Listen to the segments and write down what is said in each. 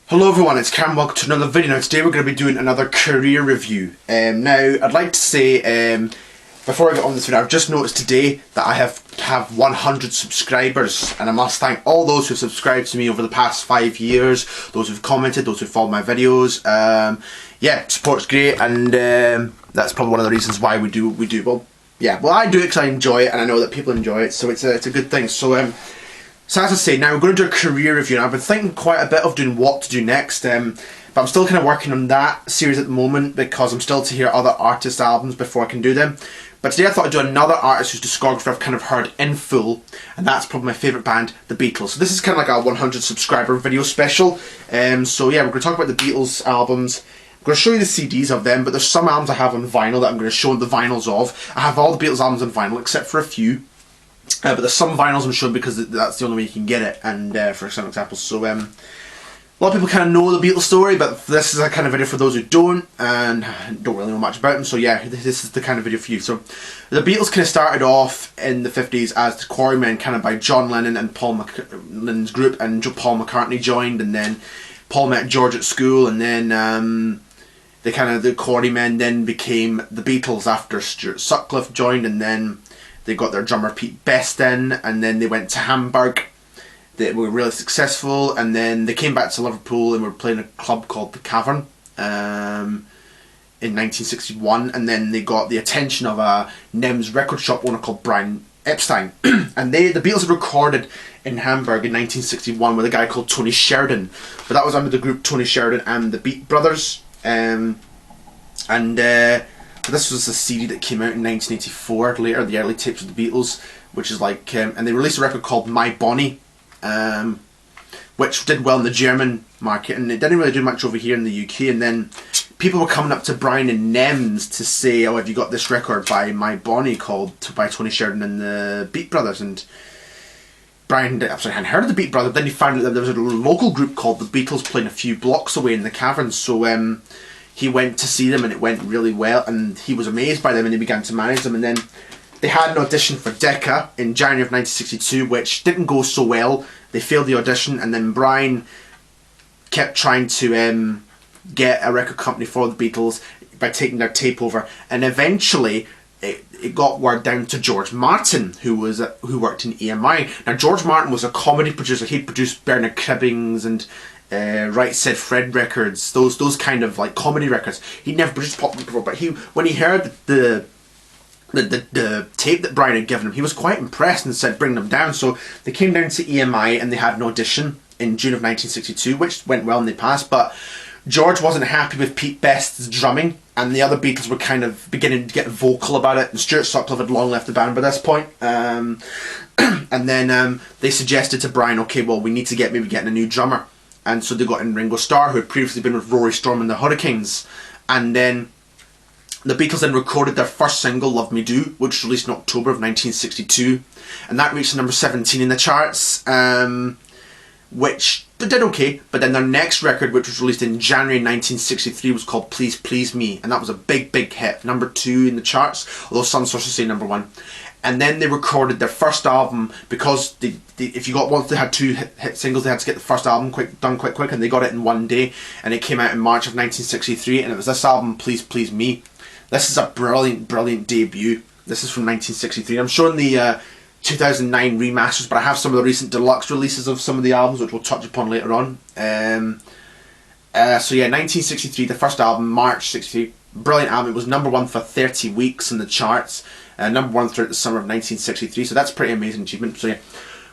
Hello everyone, it's Cam, welcome to another video. Now today we're going to be doing another career review. Now I'd like to say, before I get on this video, I've just noticed today that I have 100 subscribers, and I must thank all those who have subscribed to me over the past 5 years, those who've commented, those who've followed my videos. Yeah, support's great, and that's probably one of the reasons why we do what we do. Well, I do it because I enjoy it, and I know that people enjoy it, so it's a good thing. So as I say, now we're going to do a career review, and I've been thinking quite a bit of doing what to do next, but I'm still kind of working on that series at the moment because I'm still to hear other artists' albums before I can do them. But today I thought I'd do another artist whose discography I've kind of heard in full, and that's probably my favourite band, the Beatles. So this is kind of like a 100 subscriber video special. So yeah, we're going to talk about the Beatles albums. I'm going to show you the CDs of them, but there's some albums I have on vinyl that I'm going to show the vinyls of. I have all the Beatles albums on vinyl except for a few. But there's some vinyls I'm showing because that's the only way you can get it, and for some examples. So a lot of people kind of know the Beatles story, but this is a kind of video for those who don't and don't really know much about them. So yeah, this is the kind of video for you. So the Beatles kind of started off in the 50s as the Quarrymen, kind of by John Lennon and Paul Lennon's group, and Paul McCartney joined, and then Paul met George at school, and then the Quarrymen then became the Beatles after Stuart Sutcliffe joined, and then they got their drummer Pete Best in, and then they went to Hamburg. They were really successful, and then they came back to Liverpool and were playing a club called the Cavern in 1961, and then they got the attention of a Nems record shop owner called Brian Epstein. And the Beatles had recorded in Hamburg in 1961 with a guy called Tony Sheridan, but that was under the group Tony Sheridan and the Beat Brothers. This was a CD that came out in 1984, later, the early tapes of the Beatles, which is like, and they released a record called My Bonnie, which did well in the German market, and it didn't really do much over here in the UK. And then people were coming up to Brian and Nems to say, oh, have you got this record by My Bonnie by Tony Sheridan and the Beat Brothers? And Brian hadn't heard of the Beat Brothers, but then he found out that there was a local group called the Beatles playing a few blocks away in the Cavern. So he went to see them, and it went really well, and he was amazed by them, and he began to manage them. And then they had an audition for Decca in January of 1962, which didn't go so well. They failed the audition, and then Brian kept trying to get a record company for the Beatles by taking their tape over, and eventually it got word down to George Martin, who worked in EMI. Now George Martin was a comedy producer. He'd produced Bernard Cribbins and Right Said Fred records, those kind of like comedy records. He'd never produced pop before, but when he heard the tape that Brian had given him, he was quite impressed and said bring them down. So they came down to EMI and they had an audition in June of 1962, which went well and they passed. But George wasn't happy with Pete Best's drumming, and the other Beatles were kind of beginning to get vocal about it, and Stuart Sutcliffe had long left the band by this point. And then they suggested to Brian, okay, well, we need to get a new drummer. And so they got in Ringo Starr, who had previously been with Rory Storm and the Hurricanes. And then the Beatles then recorded their first single, Love Me Do, which was released in October of 1962. And that reached number 17 in the charts, which did okay. But then their next record, which was released in January 1963, was called Please Please Me. And that was a big, big hit. Number 2 in the charts, although some sources say number 1. And then they recorded their first album because once they had 2 hit singles, they had to get the first album done quite quick, and they got it in one day, and it came out in March of 1963, and it was this album, Please Please Me. This is a brilliant, brilliant debut. This is from 1963. I'm showing the 2009 remasters, but I have some of the recent deluxe releases of some of the albums, which we'll touch upon later on. So yeah, 1963, the first album, March 63. Brilliant album. It was number 1 for 30 weeks in the charts. Number 1 throughout the summer of 1963, so that's a pretty amazing achievement. So yeah,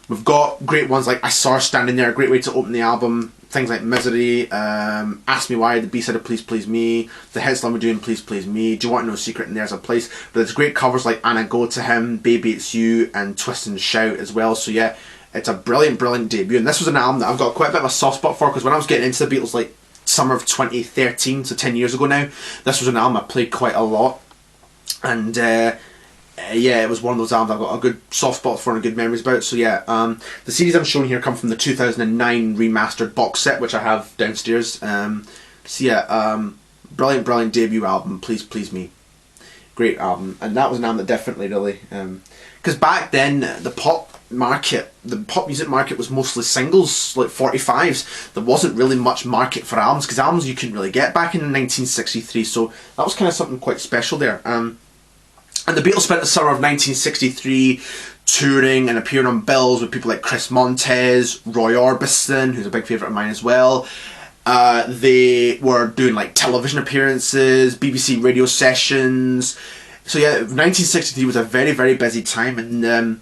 we've got great ones like I Saw Her Standing There, a great way to open the album. Things like Misery, Ask Me Why, the B-side of Please Please Me, the hits Love Me Do and Please Please Me, Do You Want to Know a Secret, and There's a Place. But there's great covers like Anna Go To Him, Baby It's You, and Twist and Shout as well. So yeah, it's a brilliant, brilliant debut. And this was an album that I've got quite a bit of a soft spot for, because when I was getting into the Beatles, like summer of 2013, so 10 years ago now, this was an album I played quite a lot. And yeah, it was one of those albums I've got a good soft spot for and good memories about. So yeah, the CDs I'm showing here come from the 2009 remastered box set, which I have downstairs. So yeah, brilliant, brilliant debut album, Please Please Me. Great album, and that was an album that definitely really, because back then the pop market, the pop music market, was mostly singles, like 45s. There wasn't really much market for albums, because albums you couldn't really get back in 1963, so that was kind of something quite special there. And the Beatles spent the summer of 1963 touring and appearing on bills with people like Chris Montez, Roy Orbison, who's a big favourite of mine as well. They were doing like television appearances, BBC radio sessions. So yeah, 1963 was a very, very busy time, and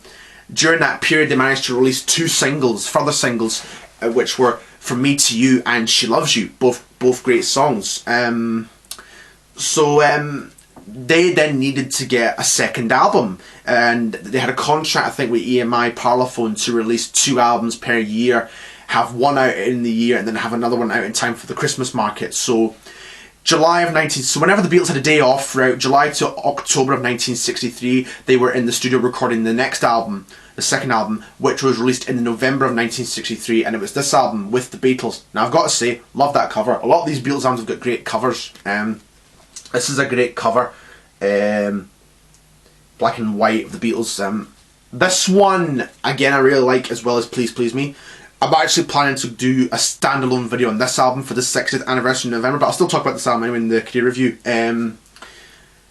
during that period they managed to release two singles, further singles, which were From Me to You and She Loves You, both great songs. They then needed to get a second album, and they had a contract, I think, with EMI Parlophone to release 2 albums per year, have one out in the year and then have another one out in time for the Christmas market. So whenever the Beatles had a day off throughout July to October of 1963, they were in the studio recording the next album, the second album, which was released in November of 1963, and it was this album with the Beatles. Now I've got to say, love that cover. A lot of these Beatles albums have got great covers. This is a great cover, black and white of the Beatles. This one, again, I really like, as well as Please Please Me. I'm actually planning to do a standalone video on this album for the 60th anniversary in November, but I'll still talk about this album anyway in the career review.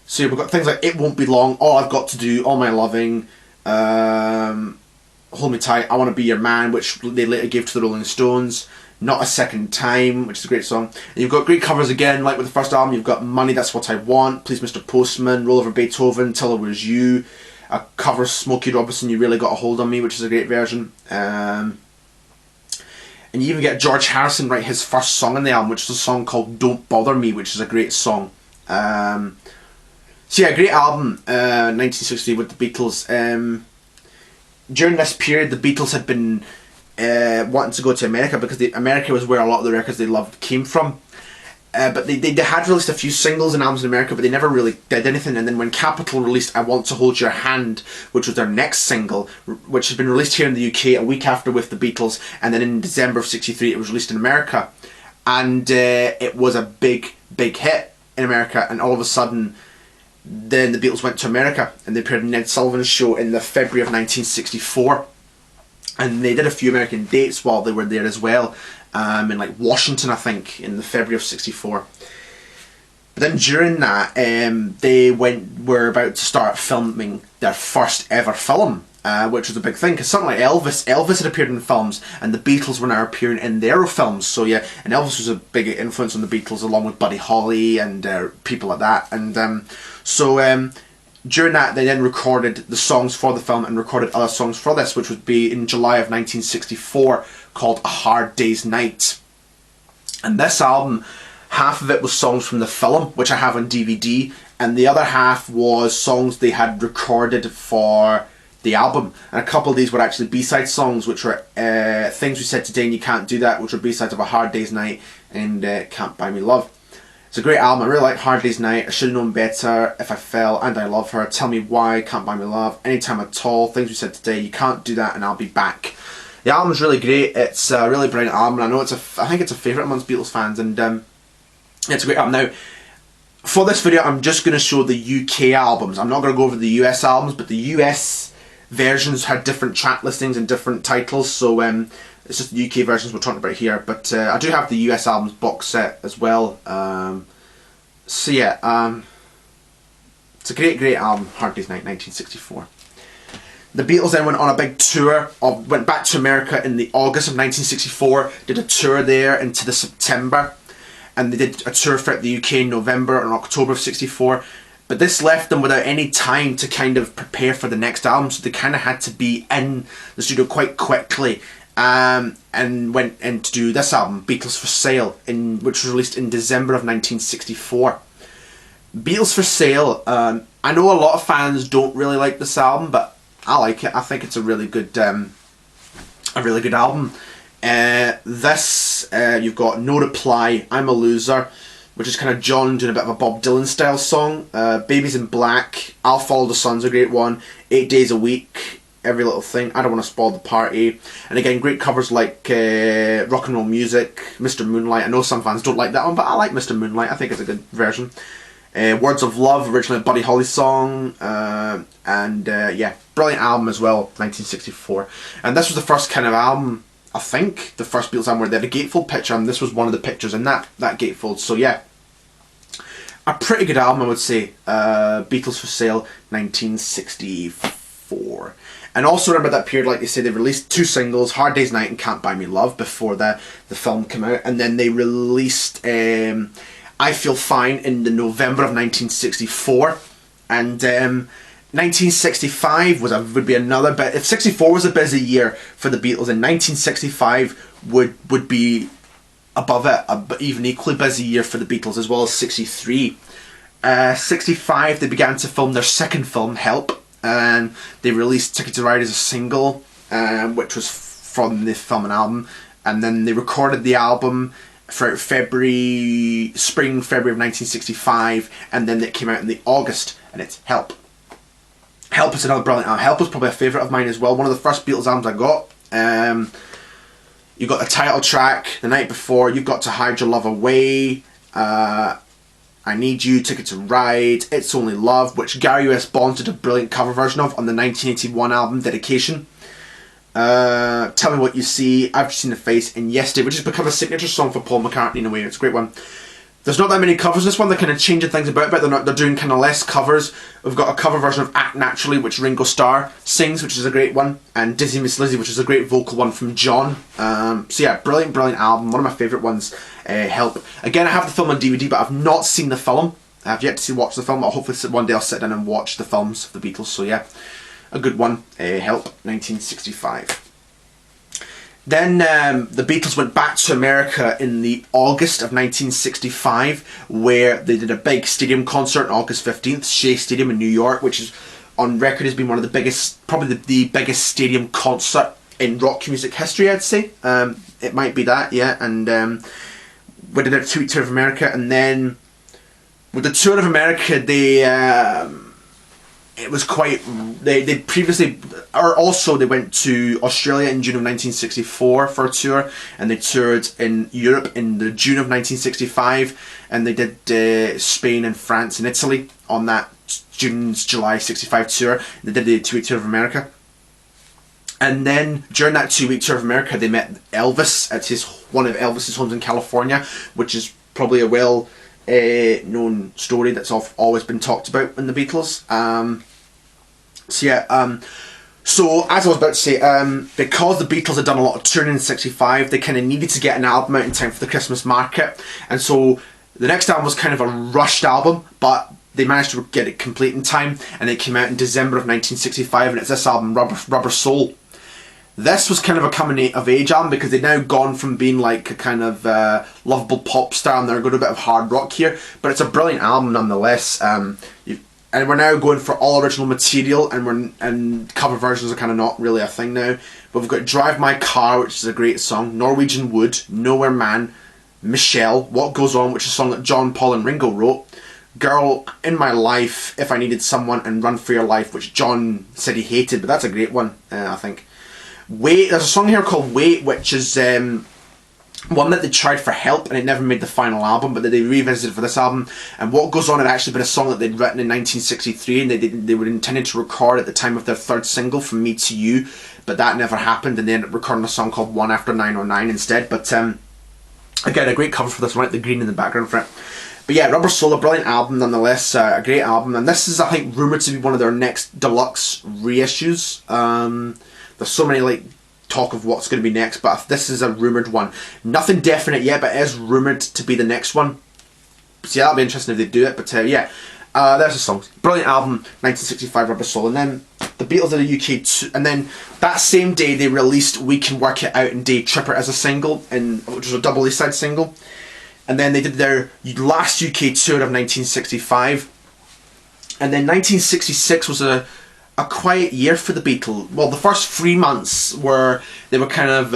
So yeah, we've got things like It Won't Be Long, All I've Got to Do, All My Loving, Hold Me Tight, I Want to Be Your Man, which they later gave to the Rolling Stones, Not a Second Time, which is a great song. And you've got great covers again, like with the first album. You've got Money, That's What I Want, Please Mr. Postman, Roll Over Beethoven, Till It Was You, a cover of Smokey Robinson, You Really Got a Hold on Me, which is a great version. And you even get George Harrison write his first song in the album, which is a song called Don't Bother Me, which is a great song. So yeah, great album, 1960 with the Beatles. During this period, the Beatles had been wanting to go to America, because America was where a lot of the records they loved came from. But they had released a few singles and albums in America, but they never really did anything. And then when Capitol released I Want to Hold Your Hand, which was their next single, which had been released here in the UK a week after with the Beatles, and then in December of '63 it was released in America. And it was a big, big hit in America, and all of a sudden then the Beatles went to America, and they appeared on Ned Sullivan's show in the February of 1964. And they did a few American dates while they were there as well, in like Washington, I think, in the February of '64. But then during that, they were about to start filming their first ever film, which was a big thing, because something like Elvis had appeared in films, and the Beatles were now appearing in their films. So yeah, and Elvis was a big influence on the Beatles, along with Buddy Holly and people like that. And during that, they then recorded the songs for the film and recorded other songs for this, which would be in July of 1964, called A Hard Day's Night. And this album, half of it was songs from the film, which I have on DVD, and the other half was songs they had recorded for the album. And a couple of these were actually B-side songs, which were Things We Said Today and You Can't Do That, which were B-sides of A Hard Day's Night and Can't Buy Me Love. It's a great album. I really like Hard Day's Night, I Should Have Known Better, If I Fell, and I Love Her, Tell Me Why, Can't Buy Me Love, Anytime at All, Things We Said Today, You Can't Do That, and I'll Be Back. The album's really great. It's a really brilliant album. I know I think it's a favourite amongst Beatles fans, and it's a great album. Now, for this video, I'm just going to show the UK albums. I'm not going to go over the US albums, but the US versions had different track listings and different titles, so it's just the UK versions we're talking about here. But I do have the US albums box set as well. So yeah, it's a great, great album, Hard Day's Night, 1964. The Beatles then went on a big tour, went back to America in the August of 1964, did a tour there into the September, and they did a tour throughout the UK in November and October of '64. But this left them without any time to kind of prepare for the next album, so they kind of had to be in the studio quite quickly, and went in to do this album, Beatles for Sale, which was released in December of 1964. Beatles for Sale, I know a lot of fans don't really like this album, but I like it. I think it's a really good album. You've got No Reply, I'm a Loser, which is kind of John doing a bit of a Bob Dylan style song. Babies in Black, I'll Follow the Sun's a great one. 8 Days a Week, Every Little Thing, I Don't Want to Spoil the Party. And again, great covers like Rock and Roll Music, Mr. Moonlight. I know some fans don't like that one, but I like Mr. Moonlight. I think it's a good version. Words of Love, originally a Buddy Holly song, and yeah, brilliant album as well, 1964. And this was the first kind of album, I think, the first Beatles album where they had a gatefold picture, and this was one of the pictures in that gatefold. So yeah, a pretty good album, I would say. Beatles for Sale, 1964. And also remember that period, like they say, they released 2 singles, Hard Day's Night and Can't Buy Me Love, before the film came out. And then they released I Feel Fine in the November of 1964. And 1965 would be another bit. If 64 was a busy year for the Beatles, then 1965 would be above it, but even equally busy year for the Beatles, as well as 63. 65, they began to film their second film, Help, and they released Ticket to Ride as a single, which was from the film and album, and then they recorded the album for spring, February of 1965, and then it came out in the August, and it's Help. Help is another brilliant album. Help was probably a favourite of mine as well, one of the first Beatles albums I got. You got the title track, The Night Before, You've Got to Hide Your Love Away, I Need You, Ticket to Ride, It's Only Love, which Gary U.S. Bonds did a brilliant cover version of on the 1981 album Dedication. Tell Me What You See, I've Just Seen a Face, and Yesterday, which has become a signature song for Paul McCartney in a way. It's a great one. There's not that many covers in this one. They're kind of changing things about, but they're doing kind of less covers. We've got a cover version of Act Naturally, which Ringo Starr sings, which is a great one, and Dizzy Miss Lizzy, which is a great vocal one from John. So yeah, brilliant album. One of my favourite ones, Help. Again, I have the film on DVD, but I've not seen the film. I've yet to watch the film, but hopefully one day I'll sit down and watch the films of the Beatles. So yeah, a good one. Help, 1965. Then the Beatles went back to America in the August of 1965, where they did a big stadium concert on August 15th, Shea Stadium in New York, which is on record has been one of the biggest, probably the biggest stadium concert in rock music history, I'd say. It might be that, yeah. And we did a 2-week tour of America, and then with the tour of America, it was quite. They previously, or also they went to Australia in June of 1964 for a tour, and they toured in Europe in the June of 1965, and they did Spain and France and Italy on that July 65 tour. They did the 2-week tour of America, and then during that 2-week tour of America, they met Elvis at one of Elvis's homes in California, which is probably a known story that's always been talked about in the Beatles. So as I was about to say, because the Beatles had done a lot of touring in 65, they kind of needed to get an album out in time for the Christmas market, and so the next album was kind of a rushed album, but they managed to get it complete in time, and it came out in December of 1965, and it's this album, Rubber Soul. This was kind of a coming of age album, because they'd now gone from being like a kind of lovable pop star, and they're going to a bit of hard rock here, but it's a brilliant album nonetheless. And we're now going for all original material, and cover versions are kind of not really a thing now. But we've got Drive My Car, which is a great song, Norwegian Wood, Nowhere Man, Michelle, What Goes On, which is a song that John, Paul and Ringo wrote, Girl in My Life, If I Needed Someone, and Run for Your Life, which John said he hated, but that's a great one, I think. Wait, there's a song here called Wait, which is one that they tried for Help, and it never made the final album, but that they revisited for this album. And What Goes On had actually been a song that they'd written in 1963, and they were intended to record at the time of their third single, From Me to You, but that never happened, and they ended up recording a song called One After 909 instead. But again, a great cover for this one, like the green in the background for it. But yeah, Rubber Soul, a brilliant album nonetheless, a great album, and this is, I think, rumoured to be one of their next deluxe reissues. There's so many talk of what's going to be next, but this is a rumoured one. Nothing definite yet, but it is rumoured to be the next one. So yeah, that'll be interesting if they do it, but yeah. There's the song. Brilliant album, 1965, Rubber Soul. And then the Beatles did a UK too, and then that same day they released We Can Work It Out and Day Tripper as a single, which was a double A-side single. And then they did their last UK tour of 1965. And then 1966 was a quiet year for the Beatles. Well, the first 3 months were they were kind of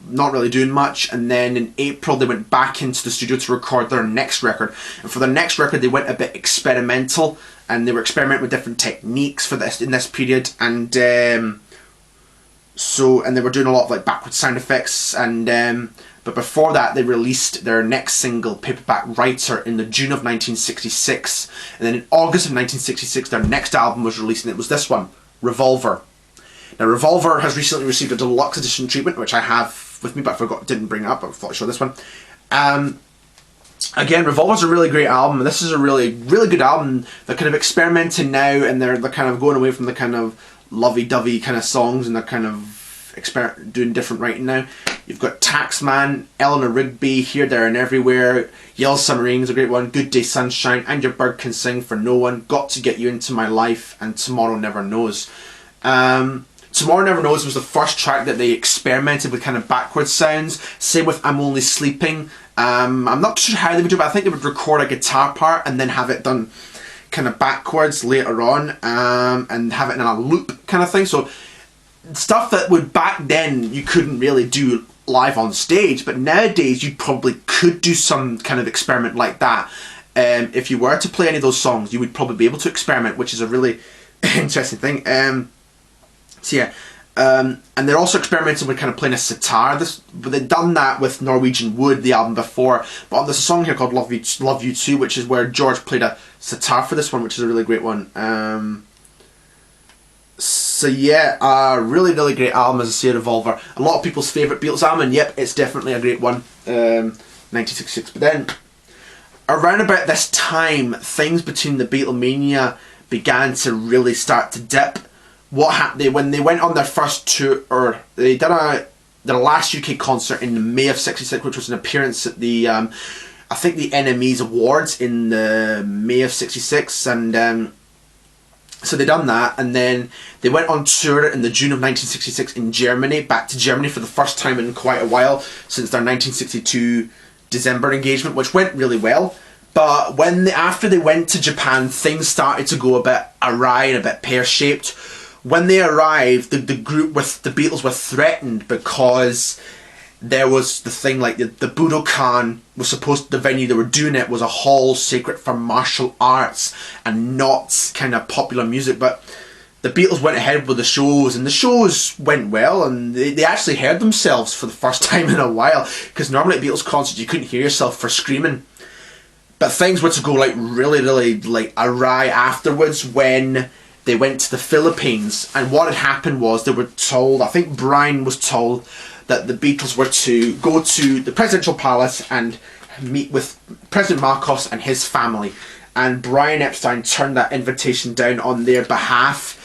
not really doing much, and then in April they went back into the studio to record their next record. And for their next record they went a bit experimental, and they were experimenting with different techniques for this in this period. And So, and they were doing a lot of like backward sound effects, and but before that they released their next single, Paperback Writer, in the June of 1966, and then in August of 1966 their next album was released, and it was this one, Revolver. Now Revolver has recently received a deluxe edition treatment, which I have with me, but didn't bring it up, but I thought I'd show this one. Again, Revolver's a really great album, and this is a really, really good album. They're kind of experimenting now, and they're kind of going away from the kind of lovey-dovey kind of songs, and they're kind of doing different writing now. You've got Taxman, Eleanor Rigby, Here, There and Everywhere, Yellow Submarine is a great one, Good Day Sunshine, And Your Bird Can Sing for No One, Got to Get You Into My Life, and Tomorrow Never Knows. Tomorrow Never Knows was the first track that they experimented with kind of backwards sounds. Same with I'm Only Sleeping. I'm not sure how they would do it, but I think they would record a guitar part and then have it done kind of backwards later on, and have it in a loop kind of thing. So stuff that would back then you couldn't really do live on stage, but nowadays you probably could do some kind of experiment like that. If you were to play any of those songs, you would probably be able to experiment, which is a really interesting thing. So yeah, and they're also experimenting with kind of playing a sitar. But they'd done that with Norwegian Wood, the album before. But there's a song here called Love You Too, which is where George played a sitar for this one, which is a really great one. So yeah, really, really great album, as I say, Revolver. A lot of people's favourite Beatles album, and yep, it's definitely a great one. 1966. But then, around about this time, things between the Beatlemania began to really start to dip. What happened when they went on their first tour, or they did their last UK concert in May of '66, which was an appearance at the I think the NME's Awards in the May of '66, and so they done that, and then they went on tour in the June of 1966 in Germany, back to Germany for the first time in quite a while since their 1962 December engagement, which went really well. But after they went to Japan, things started to go a bit awry and a bit pear-shaped. When they arrived, the group with the Beatles were threatened because there was the thing like the Budokan was the venue they were doing it was a hall sacred for martial arts and not kind of popular music. But the Beatles went ahead with the shows, and the shows went well, and they actually heard themselves for the first time in a while, because normally at Beatles concerts you couldn't hear yourself for screaming. But things were to go like really, really like awry afterwards when they went to the Philippines, and what had happened was they were told, I think Brian was told, that the Beatles were to go to the presidential palace and meet with President Marcos and his family, and Brian Epstein turned that invitation down on their behalf,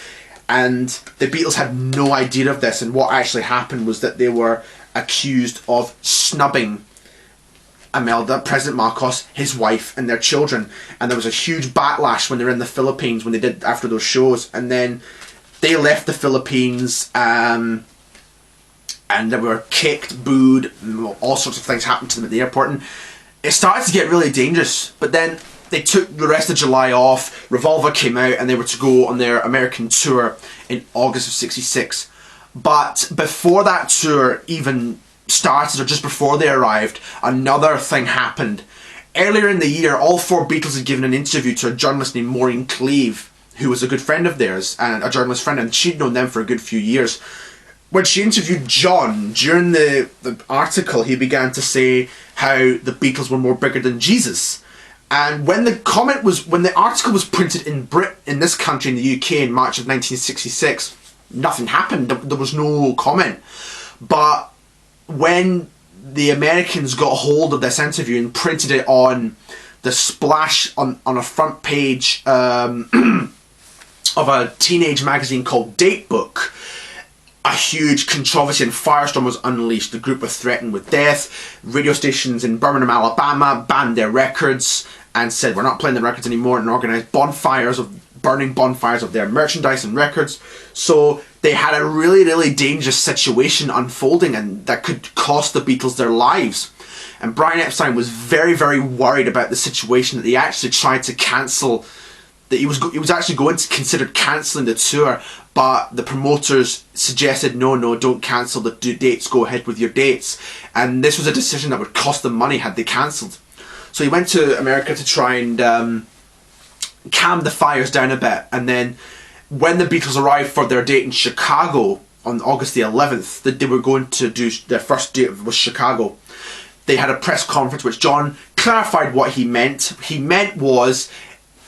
and the Beatles had no idea of this. And what actually happened was that they were accused of snubbing Imelda, President Marcos, his wife, and their children. And there was a huge backlash when they were in the Philippines, when they did after those shows. And then they left the Philippines, and they were kicked, booed, all sorts of things happened to them at the airport. And it started to get really dangerous. But then they took the rest of July off. Revolver came out, and they were to go on their American tour in August of '66. But before that tour even started, or just before they arrived, another thing happened. Earlier in the year, all four Beatles had given an interview to a journalist named Maureen Cleave, who was a good friend of theirs, and a journalist friend, and she'd known them for a good few years. When she interviewed John, during the article, he began to say how the Beatles were more bigger than Jesus. And when the article was printed in this country, in the UK, in March of 1966, nothing happened. There was no comment. But when the Americans got hold of this interview and printed it on the splash on a front page of a teenage magazine called Datebook, a huge controversy and firestorm was unleashed. The group were threatened with death. Radio stations in Birmingham, Alabama banned their records and said, we're not playing the records anymore, and organised burning bonfires of their merchandise and records. So they had a really, really dangerous situation unfolding, and that could cost the Beatles their lives. And Brian Epstein was very, very worried about the situation, that they actually tried to cancel, that he was actually going to consider cancelling the tour, but the promoters suggested, no, don't cancel the dates, go ahead with your dates. And this was a decision that would cost them money had they cancelled. So he went to America to try and calm the fires down a bit, and then when the Beatles arrived for their date in Chicago, on August the 11th, that they were going to do their first date was Chicago. They had a press conference which John clarified what he meant. He meant was,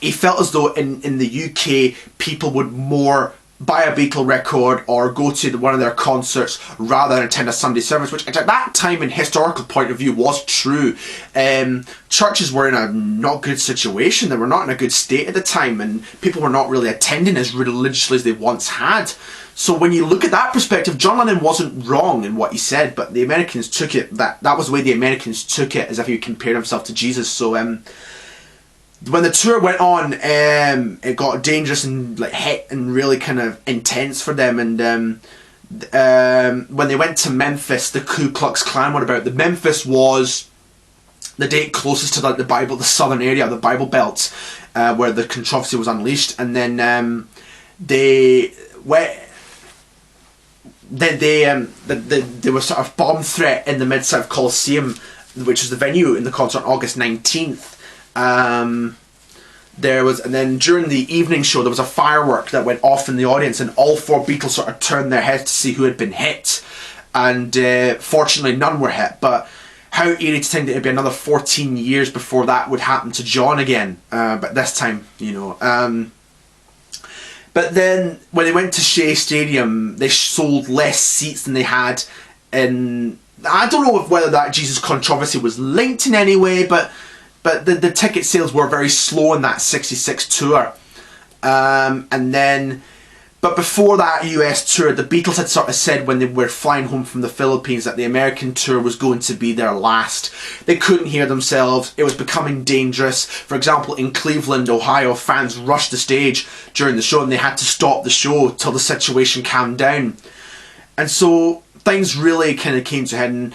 he felt as though in the UK people would more buy a Beatle record or go to one of their concerts rather than attend a Sunday service, which at that time in historical point of view was true. Churches were in a not good situation. They were not in a good state at the time, and people were not really attending as religiously as they once had. So when you look at that perspective, John Lennon wasn't wrong in what he said, but the Americans took it, that was the way the Americans took it, as if he compared himself to Jesus. So when the tour went on, it got dangerous and like hit and really kind of intense for them. And when they went to Memphis, the Ku Klux Klan were about. The Memphis was the date closest to like the southern area, the Bible Belt, where the controversy was unleashed. And then there was sort of bomb threat in the Mid-South Coliseum, which is the venue in the concert on August 19th. There was, and then during the evening show there was a firework that went off in the audience, and all four Beatles sort of turned their heads to see who had been hit, and fortunately none were hit. But how eerie to think that it'd be another 14 years before that would happen to John again, but this time, you know. But then when they went to Shea Stadium, they sold less seats than they had in, I don't know whether that Jesus controversy was linked in any way, but the ticket sales were very slow in that 66 tour. But before that US tour, the Beatles had sort of said when they were flying home from the Philippines that the American tour was going to be their last. They couldn't hear themselves. It was becoming dangerous. For example, in Cleveland, Ohio, fans rushed the stage during the show and they had to stop the show till the situation calmed down. And so things really kind of came to a head, and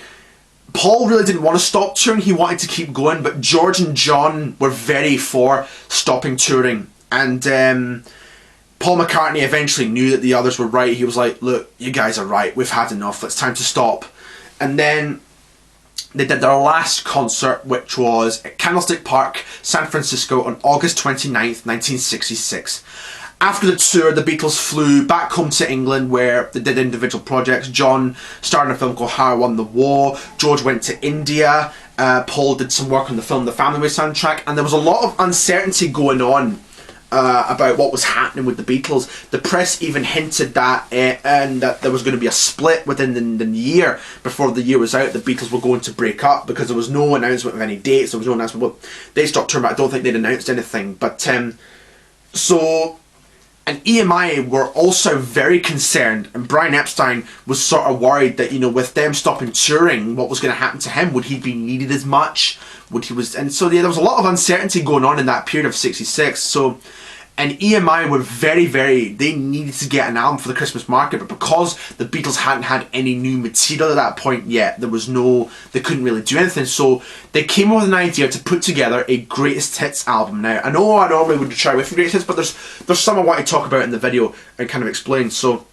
Paul really didn't want to stop touring. He wanted to keep going, but George and John were very for stopping touring. And Paul McCartney eventually knew that the others were right. He was like, look, you guys are right. We've had enough. It's time to stop. And then they did their last concert, which was at Candlestick Park, San Francisco, on August 29th, 1966. After the tour, the Beatles flew back home to England, where they did individual projects. John starred in a film called How I Won the War. George went to India. Paul did some work on the film The Family Way soundtrack. And there was a lot of uncertainty going on about what was happening with the Beatles. The press even hinted that and that there was going to be a split within the year. Before the year was out, the Beatles were going to break up because there was no announcement of any dates. There was no announcement. Well, they stopped touring, but I don't think they'd announced anything. But and EMI were also very concerned, and Brian Epstein was sort of worried that, you know, with them stopping touring, what was going to happen to him? Would he be needed as much? And so there was a lot of uncertainty going on in that period of 66. So, and EMI were they needed to get an album for the Christmas market, but because the Beatles hadn't had any new material at that point yet, they couldn't really do anything. So they came up with an idea to put together a greatest hits album. Now, I know I normally would try away from greatest hits, but there's some I want to talk about in the video and kind of explain. So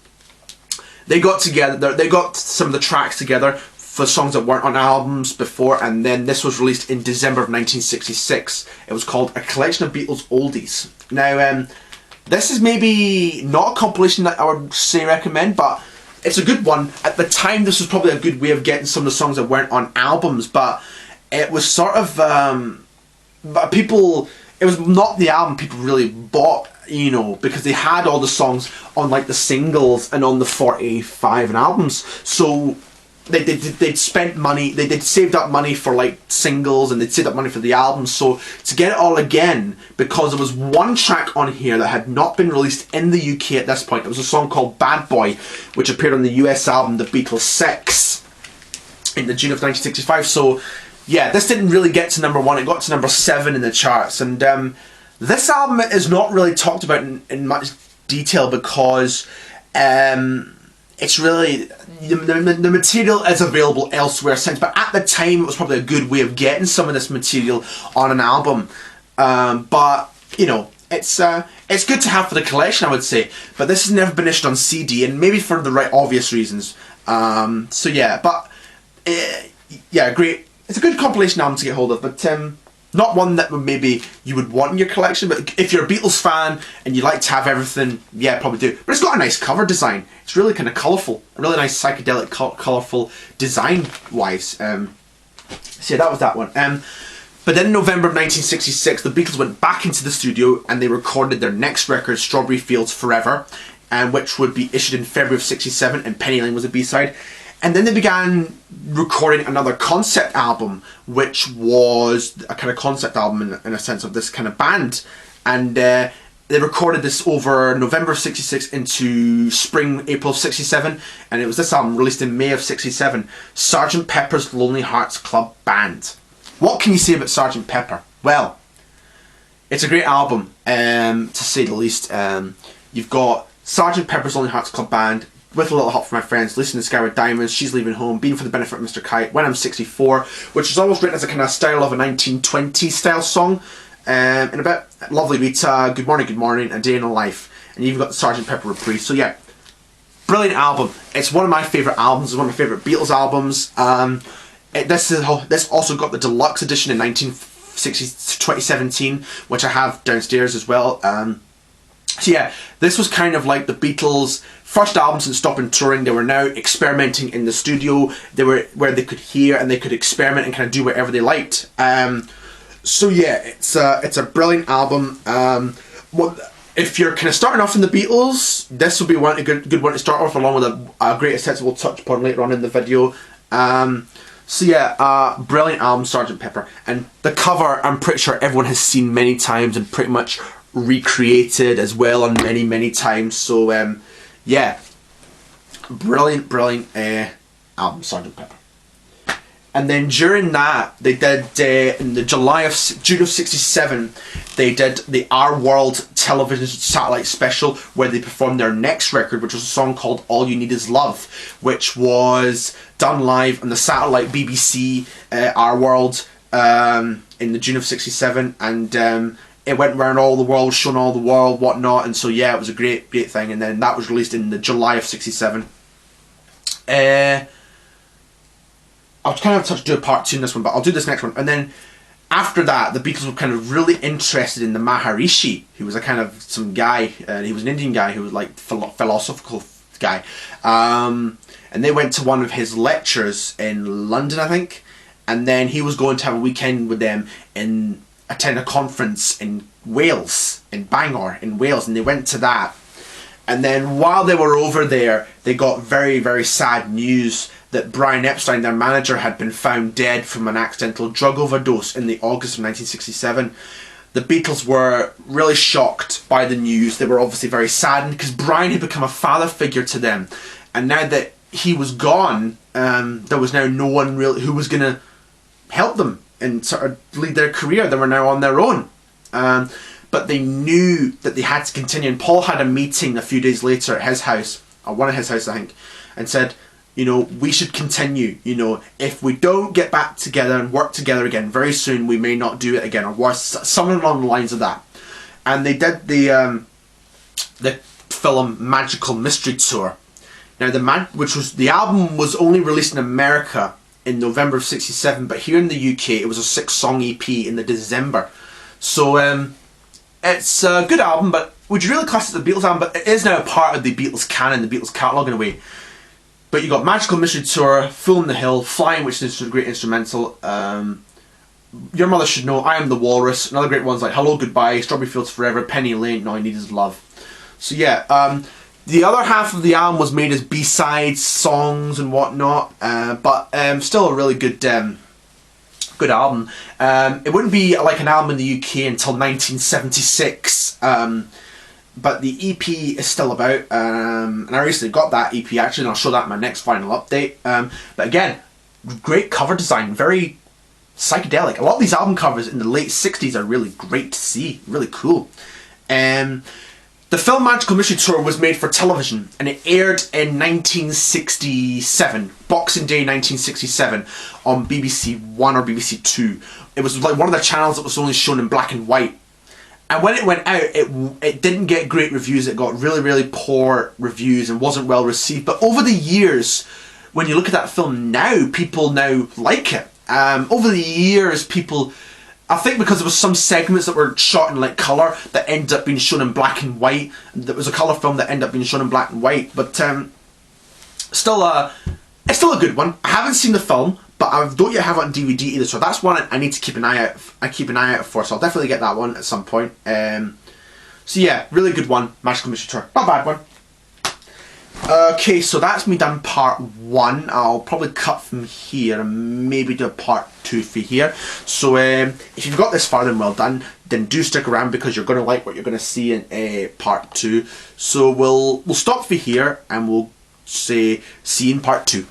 they got together, they got some of the tracks together for songs that weren't on albums before, and then this was released in December of 1966. It was called A Collection of Beatles Oldies. Now, this is maybe not a compilation that I would say recommend, but it's a good one. At the time, this was probably a good way of getting some of the songs that weren't on albums, but it was sort of, it was not the album people really bought, you know, because they had all the songs on like the singles and on the 45 and albums. So they'd spent money, they'd saved up money for like singles, and they'd saved up money for the albums. So to get it all again, because there was one track on here that had not been released in the UK at this point. It was a song called Bad Boy, which appeared on the US album The Beatles 6 in the June of 1965. So yeah, this didn't really get to number 1. It got to number 7 in the charts. And this album is not really talked about in much detail because it's really, the material is available elsewhere since, but at the time it was probably a good way of getting some of this material on an album. But you know, it's good to have for the collection, I would say. But this has never been issued on CD, and maybe for the right obvious reasons. So yeah, but yeah, great. It's a good compilation album to get hold of, but Not one that maybe you would want in your collection, but if you're a Beatles fan and you like to have everything, yeah, probably do. But it's got a nice cover design. It's really kind of colourful. A really nice psychedelic, colourful design-wise. So yeah, that was that one. But then in November of 1966, the Beatles went back into the studio and they recorded their next record, Strawberry Fields Forever, which would be issued in February of 67, and Penny Lane was a B-side. And then they began recording another concept album, which was a kind of concept album in a sense of this kind of band. And they recorded this over November of 66 into spring, April of 67. And it was this album released in May of 67, Sgt. Pepper's Lonely Hearts Club Band. What can you say about Sgt. Pepper? Well, it's a great album, to say the least. You've got Sgt. Pepper's Lonely Hearts Club Band, With a Little Help from My Friends, Listen to Skyward Diamonds, She's Leaving Home, Being for the Benefit of Mr. Kite, When I'm 64, which is almost written as a kind of style of a 1920s style song. And about Lovely Rita, Good Morning, A Day in a Life. And you've got the Sgt. Pepper reprise. So yeah, brilliant album. It's one of my favourite albums. It's one of my favourite Beatles albums. This also got the deluxe edition in 2017, which I have downstairs as well. So yeah, this was kind of like the Beatles' first album since stopping touring. They were now experimenting in the studio. They were where they could hear and they could experiment and kind of do whatever they liked. So yeah, it's a brilliant album. If you're kind of starting off in the Beatles, this will be a good one to start off, along with a greatest hits we'll touch upon later on in the video. So yeah, brilliant album, Sgt. Pepper. And the cover, I'm pretty sure everyone has seen many times and pretty much recreated as well on many times. So yeah, brilliant album, Sgt. Pepper. And then during that, they did in the June of 67, they did the Our World television satellite special, where they performed their next record, which was a song called All You Need Is Love, which was done live on the satellite BBC Our World in the June of 67, and it went around all the world, shown all the world, whatnot. And so yeah, it was a great thing. And then that was released in the July of 67. I'll kind of do a part 2 in this one, but I'll do this next one. And then after that, the Beatles were kind of really interested in the Maharishi, who was a kind of some guy, he was an Indian guy who was like philosophical guy. And they went to one of his lectures in London, I think. And then he was going to have a weekend with them and attend a conference in Wales, in Bangor, in Wales. And they went to that. And then while they were over there, they got very sad news that Brian Epstein, their manager, had been found dead from an accidental drug overdose in the August of 1967. The Beatles were really shocked by the news. They were obviously very saddened because Brian had become a father figure to them. And now that he was gone, there was now no one really who was going to help them and sort of lead their career. They were now on their own. But they knew that they had to continue. And Paul had a meeting a few days later at his house, or one of his houses, I think, and said, you know, we should continue. You know, if we don't get back together and work together again very soon, we may not do it again, or worse, something along the lines of that. And they did the film Magical Mystery Tour. Now, the album was only released in America in November of 67, but here in the UK, it was a 6-song EP in the December. So it's a good album, but would you really class it as a Beatles album? But it is now a part of the Beatles canon, the Beatles catalogue in a way. But you got Magical Mystery Tour, Fool in the Hill, Flying, which is a great instrumental. Your Mother Should Know, I Am the Walrus, and other great ones like Hello Goodbye, Strawberry Fields Forever, Penny Lane, All You Need Is Love. So yeah, the other half of the album was made as B-sides, songs and whatnot, but still a really good album. It wouldn't be like an album in the UK until 1976. But the EP is still about, and I recently got that EP actually, and I'll show that in my next final update. But again, great cover design, very psychedelic. A lot of these album covers in the late 60s are really great to see, really cool. The film Magical Mystery Tour was made for television, and it aired in 1967, Boxing Day 1967, on BBC One or BBC Two. It was like one of the channels that was only shown in black and white. And when it went out, it didn't get great reviews. It got really poor reviews and wasn't well received. But over the years, when you look at that film now, people now like it. Over the years, people I think because there was some segments that were shot in like colour that ended up being shown in black and white. There was a colour film that ended up being shown in black and white, but it's still a good one. I haven't seen the film, but I don't yet have it on DVD either, so that's one I need to keep an eye out. I keep an eye out for, so I'll definitely get that one at some point. So yeah, really good one, Magical Mystery Tour. Not a bad one. Okay, so that's me done part 1. I'll probably cut from here and maybe do a part 2 for here. So if you've got this far, then well done. Then do stick around because you're going to like what you're going to see in part 2. So we'll stop for here and we'll say see you in part 2.